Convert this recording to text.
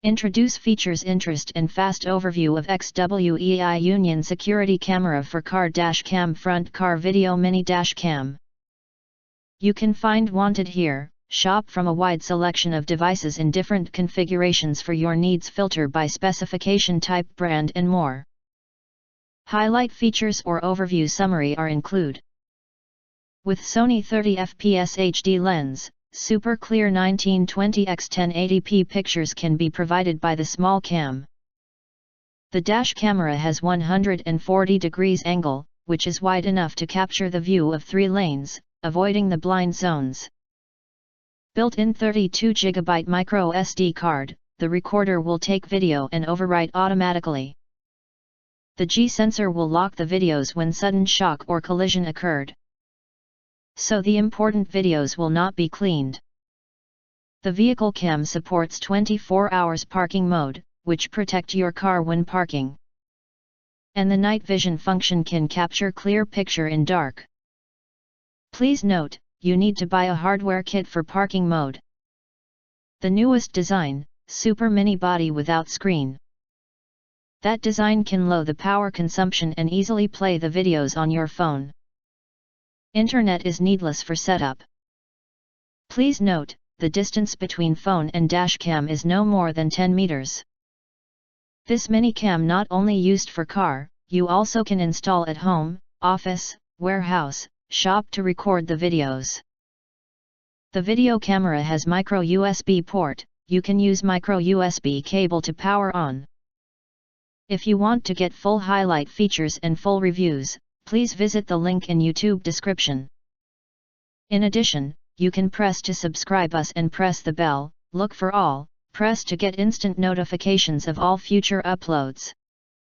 Introduce features interest and fast overview of XWEI Union Security Camera for Car Dashcam Front Car Video Mini Dashcam. You can find wanted here. Shop from a wide selection of devices in different configurations for your needs, filter by specification, type, brand and more. Highlight features or overview summary are included. With Sony 30fps HD lens, super clear 1920x 1080p pictures can be provided by the small cam. The dash camera has 140 degrees angle, which is wide enough to capture the view of 3 lanes, avoiding the blind zones. Built-in 32GB micro SD card, the recorder will take video and overwrite automatically. The G sensor will lock the videos when sudden shock or collision occurred, so the important videos will not be cleaned. The vehicle cam supports 24 hours parking mode, which protect your car when parking. And the night vision function can capture clear picture in dark. Please note, you need to buy a hardware kit for parking mode. The newest design, super mini body without screen. That design can lower the power consumption and easily play the videos on your phone. Internet is needless for setup. Please note, the distance between phone and dashcam is no more than 10 meters. This mini cam not only used for car, you also can install at home, office, warehouse, shop to record the videos. The video camera has micro USB port, you can use micro USB cable to power on. If you want to get full highlight features and full reviews, please visit the link in YouTube description. In addition, you can press to subscribe us and press the bell, look for all, press to get instant notifications of all future uploads.